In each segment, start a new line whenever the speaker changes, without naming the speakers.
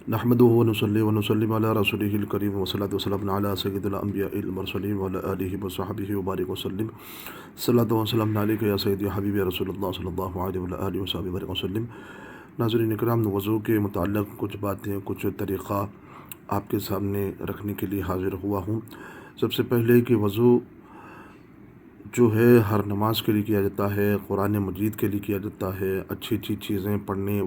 نحمده ونصلي ونسلم على رسوله الكريم والصلاة والسلام على سيد الأنبياء المرسلين وعلى آله وصحبه وبارك وسلم صلاة وسلام عليك يا سيدي حبیبی رسول اللہ صلی اللہ علیہ وآلہ آلہ وصحبہ وبارک وسلم۔ ناظرین اکرام، وضو کے متعلق کچھ باتیں، کچھ طریقہ آپ کے سامنے رکھنے کے لیے حاضر ہوا ہوں۔ سب سے پہلے کہ وضو جو ہے ہر نماز کے لیے کیا جاتا ہے، قرآن مجید کے لیے کیا جاتا ہے، اچھی اچھی چیزیں پڑھنے،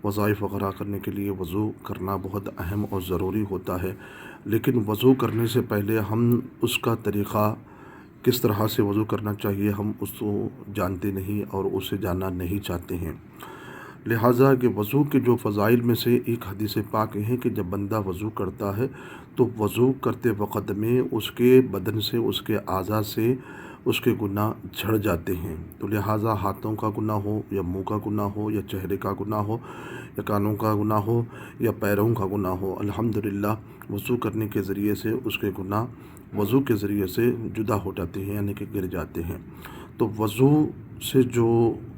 وظائف وغیرہ کرنے کے لیے وضو کرنا بہت اہم اور ضروری ہوتا ہے۔ لیکن وضو کرنے سے پہلے ہم اس کا طریقہ کس طرح سے وضو کرنا چاہیے ہم اس کو جانتے نہیں اور اسے جاننا نہیں چاہتے ہیں۔ لہٰذا کہ وضو کے جو فضائل میں سے ایک حدیث پاک ہے کہ جب بندہ وضو کرتا ہے تو وضو کرتے وقت میں اس کے بدن سے، اس کے اعضاء سے اس کے گناہ جھڑ جاتے ہیں۔ تو لہٰذا ہاتھوں کا گناہ ہو یا منہ کا گناہ ہو یا چہرے کا گناہ ہو یا کانوں کا گناہ ہو یا پیروں کا گناہ ہو، الحمدللہ وضو کرنے کے ذریعے سے اس کے گناہ وضو کے ذریعے سے جدا ہو جاتے ہیں، یعنی کہ گر جاتے ہیں۔ تو وضو سے جو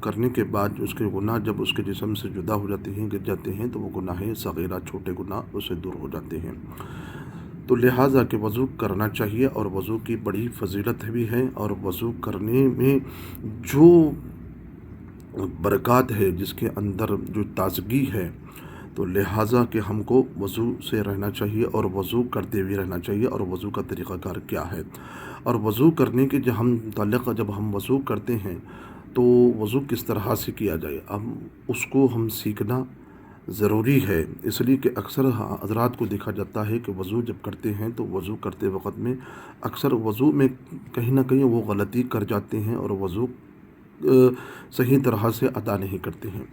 کرنے کے بعد اس کے گناہ جب اس کے جسم سے جدا ہو جاتے ہیں، گر جاتے ہیں، تو وہ گناہ صغیرہ، چھوٹے گناہ اس سے دور ہو جاتے ہیں۔ تو لہٰذا کہ وضو کرنا چاہیے، اور وضو کی بڑی فضیلت بھی ہے، اور وضو کرنے میں جو برکات ہے، جس کے اندر جو تازگی ہے، تو لہٰذا کہ ہم کو وضو سے رہنا چاہیے اور وضو کرتے ہوئے رہنا چاہیے۔ اور وضو کا طریقہ کار کیا ہے، اور وضو کرنے کے جب ہم وضو کرتے ہیں تو وضو کس طرح سے کیا جائے، اب اس کو ہم سیکھنا ضروری ہے۔ اس لیے کہ اکثر حضرات کو دیکھا جاتا ہے کہ وضو جب کرتے ہیں تو وضو کرتے وقت میں اکثر وضو میں کہیں نہ کہیں وہ غلطی کر جاتے ہیں اور وضو صحیح طرح سے ادا نہیں کرتے ہیں۔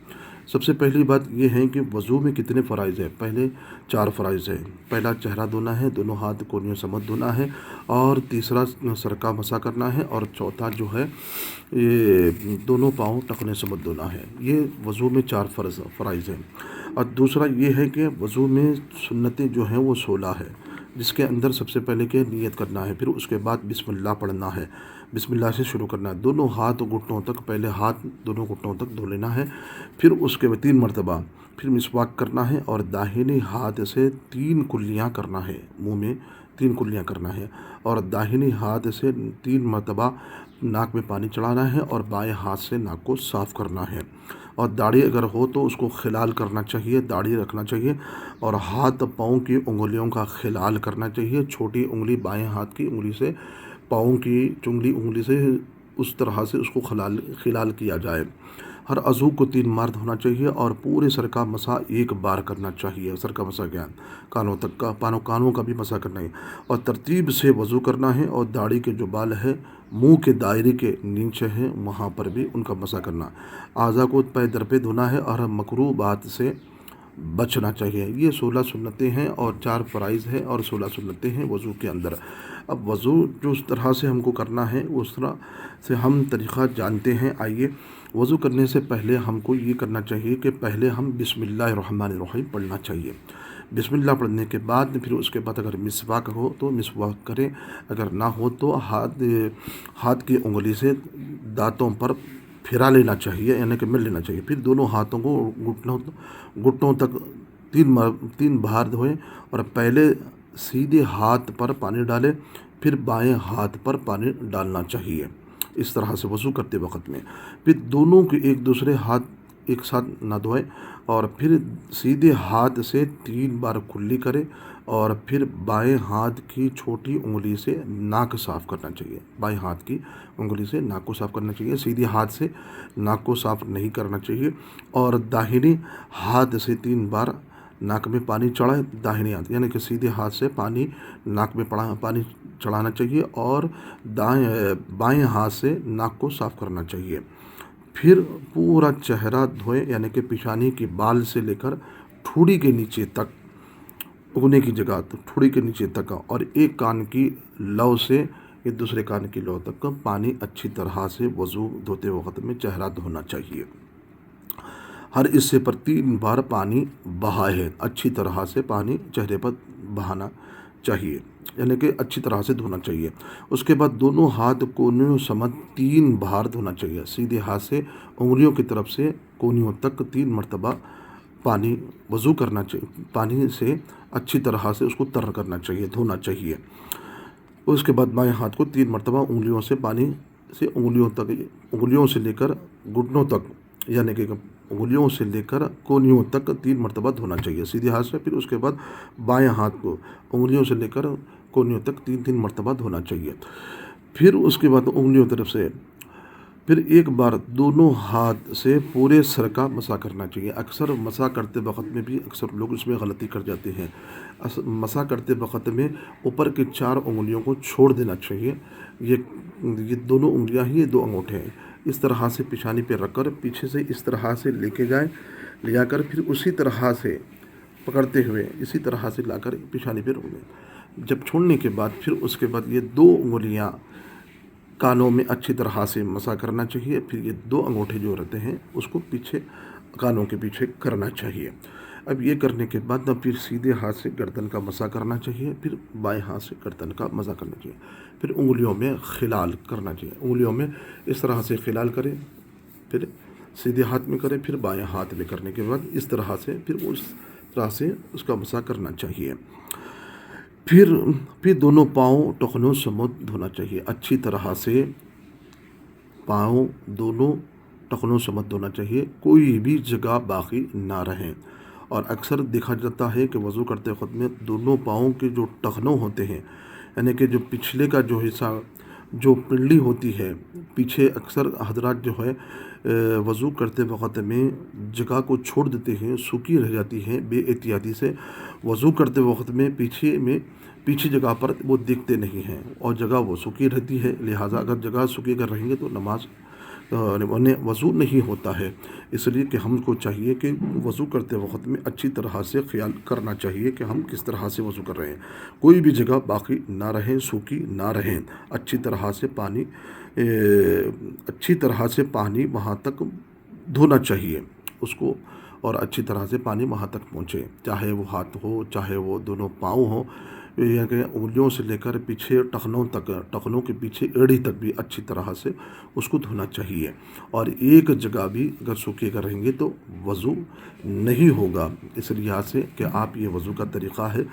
سب سے پہلی بات یہ ہے کہ وضو میں کتنے فرائض ہیں۔ پہلے 4 فرائض ہیں۔ پہلا چہرہ دھونا ہے، دونوں ہاتھ کونیوں سمیت دھونا ہے، اور تیسرا سر کا مسح کرنا ہے، اور چوتھا جو ہے یہ دونوں پاؤں ٹخنے سمیت دھونا ہے۔ یہ وضو میں 4 فرائض ہیں۔ اور دوسرا یہ ہے کہ وضو میں سنتیں جو ہیں وہ 16 ہے، جس کے اندر سب سے پہلے کہ نیت کرنا ہے، پھر اس کے بعد بسم اللہ پڑھنا ہے، بسم اللہ سے شروع کرنا ہے، دونوں ہاتھ گھٹنوں تک، پہلے ہاتھ دونوں گھٹنوں تک دھو لینا ہے، پھر اس کے بعد 3 مرتبہ پھر مسواک کرنا ہے، اور داہنے ہاتھ سے 3 کلیاں کرنا ہے، منہ میں 3 کلیاں کرنا ہے، اور داہنے ہاتھ سے 3 مرتبہ ناک میں پانی چڑھانا ہے، اور بائیں ہاتھ سے ناک کو صاف کرنا ہے۔ اور داڑھی اگر ہو تو اس کو خلال کرنا چاہیے، داڑھی رکھنا چاہیے، اور ہاتھ پاؤں کی انگلیوں کا خلال کرنا چاہیے، چھوٹی انگلی بائیں ہاتھ کی انگلی سے پاؤں کی چنگلی انگلی سے اس طرح سے اس کو خلال کیا جائے۔ ہر عضو کو 3 بار دھونا چاہیے، اور پورے سر کا مسح 1 بار کرنا چاہیے۔ سر کا مسح کیا، کانوں تک کا، کانوں کا بھی مسح کرنا ہے، اور ترتیب سے وضو کرنا ہے، اور داڑھی کے جو بال ہے منہ کے دائرے کے نیچے ہیں وہاں پر بھی ان کا مسح کرنا، اعضاء کو پے در پہ دھونا ہے، اور مکروہ بات سے بچنا چاہیے۔ یہ 16 سنتیں ہیں، اور 4 فرائض ہیں، اور 16 سنتیں ہیں وضو کے اندر۔ اب وضو جو اس طرح سے ہم کو کرنا ہے اس طرح سے ہم طریقہ جانتے ہیں۔ آئیے، وضو کرنے سے پہلے ہم کو یہ کرنا چاہیے کہ پہلے ہم بسم اللہ الرحمن الرحیم پڑھنا چاہیے۔ بسم اللہ پڑھنے کے بعد پھر اس کے بعد اگر مسواک ہو تو مسواک کریں، اگر نہ ہو تو ہاتھ کی انگلی سے دانتوں پر پھرا لینا چاہیے، یعنی کہ مل لینا چاہیے، پھر دونوں ہاتھوں کو گھٹنوں تک 3 بار دھوئیں، اور پہلے سیدھے ہاتھ پر پانی ڈالیں، پھر بائیں ہاتھ پر پانی ڈالنا چاہیے، اس طرح سے وضو کرتے وقت میں۔ پھر دونوں کے ایک دوسرے ہاتھ ایک ساتھ نہ دھوئیں، اور پھر سیدھے ہاتھ سے 3 بار کلی کریں، اور پھر بائیں ہاتھ کی چھوٹی انگلی سے ناک صاف کرنا چاہیے، بائیں ہاتھ کی انگلی سے ناک کو صاف کرنا چاہیے، سیدھے ہاتھ سے ناک کو صاف نہیں کرنا چاہیے، اور داہنے ہاتھ سے 3 بار ناک میں پانی چڑھائے، داہنے ہاتھ یعنی کہ سیدھے ہاتھ سے پانی ناک میں پانی چڑھانا چاہیے، اور بائیں ہاتھ سے ناک کو صاف کرنا چاہیے۔ پھر پورا چہرہ دھوئیں، یعنی کہ پیشانی کے بال سے لے کر ٹھوڑی کے نیچے تک، اگنے کی جگہ ٹھوڑی کے نیچے تک، اور ایک کان کی لو سے ایک دوسرے کان کی لو تک پانی اچھی طرح سے وضو دھوتے وقت میں چہرہ دھونا چاہیے۔ ہر حصے پر 3 بار پانی بہائے، اچھی طرح سے پانی چہرے پر بہانا چاہیے، یعنی کہ اچھی طرح سے دھونا چاہیے۔ اس کے بعد دونوں ہاتھ کونیوں سمیت 3 بار دھونا چاہیے، سیدھے ہاتھ سے انگلیوں کی طرف سے کونیوں تک 3 مرتبہ وضو کرنا چاہیے، پانی سے اچھی طرح سے اس کو تر کرنا چاہیے، دھونا چاہیے۔ اس کے بعد بائیں ہاتھ کو 3 مرتبہ انگلیوں سے پانی سے انگلیوں سے لے کر گھٹنوں تک، یعنی کہ انگلیوں سے لے کر کونیوں تک 3 مرتبہ دھونا چاہیے سیدھے ہاتھ سے۔ پھر اس کے بعد بائیں ہاتھ کو انگلیوں سے لے کر کونیوں تک 3 مرتبہ دھونا چاہیے۔ پھر اس کے بعد انگلیوں طرف سے پھر ایک بار دونوں ہاتھ سے پورے سر کا مسح کرنا چاہیے۔ اکثر مسح کرتے وقت میں بھی اکثر لوگ اس میں غلطی کر جاتے ہیں۔ مسح کرتے وقت میں اوپر کے 4 انگلیوں کو چھوڑ دینا چاہیے۔ یہ دونوں انگلیاں ہی 2 انگوٹھے ہیں، اس طرح سے پیشانی پہ رکھ کر پیچھے سے اس طرح سے لے جا کر پھر اسی طرح سے پکڑتے ہوئے اسی طرح سے لا کر پیشانی پہ رکھ دیں۔ جب چھوڑنے کے بعد پھر اس کے بعد یہ 2 انگلیاں کانوں میں اچھی طرح سے مسح کرنا چاہیے۔ پھر یہ 2 انگوٹھے جو رہتے ہیں اس کو پیچھے کانوں کے پیچھے کرنا چاہیے۔ اب یہ کرنے کے بعد پھر سیدھے ہاتھ سے گردن کا مسح کرنا چاہیے، پھر بائیں ہاتھ سے گردن کا مسح کرنا چاہیے، پھر انگلیوں میں خلال کرنا چاہیے۔ انگلیوں میں اس طرح سے خلال کریں، پھر سیدھے ہاتھ میں کریں، پھر بائیں ہاتھ میں کرنے کے بعد اس طرح سے پھر اس طرح سے اس کا مسح کرنا چاہیے۔ پھر دونوں پاؤں ٹخنوں سمیت دھونا چاہیے، اچھی طرح سے پاؤں دونوں ٹخنوں سمیت دھونا چاہیے، کوئی بھی جگہ باقی نہ رہے۔ اور اکثر دیکھا جاتا ہے کہ وضو کرتے وقت میں دونوں پاؤں کے جو ٹخنوں ہوتے ہیں، یعنی کہ جو پچھلے کا جو حصہ جو پنڈلی ہوتی ہے پیچھے، اکثر حضرات جو ہے وضو کرتے وقت میں جگہ کو چھوڑ دیتے ہیں، سوکھی رہ جاتی ہے بے احتیاطی سے۔ وضو کرتے وقت میں پیچھے جگہ پر وہ دیکھتے نہیں ہیں اور جگہ وہ سوکھی رہتی ہے، لہٰذا اگر جگہ سوکھی کر رہیں گے تو نماز وضو نہیں ہوتا ہے۔ اس لیے کہ ہم کو چاہیے کہ وضو کرتے وقت میں اچھی طرح سے خیال کرنا چاہیے کہ ہم کس طرح سے وضو کر رہے ہیں، کوئی بھی جگہ باقی نہ رہے، سوکھی نہ رہے، اچھی طرح سے پانی وہاں تک دھونا چاہیے اس کو، اور اچھی طرح سے پانی وہاں تک پہنچے، چاہے وہ ہاتھ ہو چاہے وہ دونوں پاؤں ہوں، یا کہ انگلیوں سے لے کر پیچھے ٹخنوں کے پیچھے ایڑی تک بھی اچھی طرح سے اس کو دھونا چاہیے۔ اور ایک جگہ بھی اگر سوکھے کر رہیں گے تو وضو نہیں ہوگا۔ اس لحاظ سے کہ آپ یہ وضو کا طریقہ ہے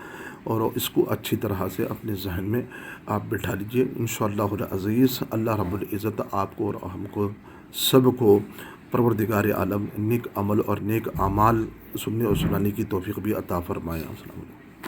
اور اس کو اچھی طرح سے اپنے ذہن میں آپ بٹھا لیجئے۔ انشاءاللہ العزیز اللہ رب العزت آپ کو اور ہم کو سب کو پروردگار عالم نیک عمل اور نیک اعمال سننے اور سنانے کی توفیق بھی عطا فرمائے۔ السلام علیکم۔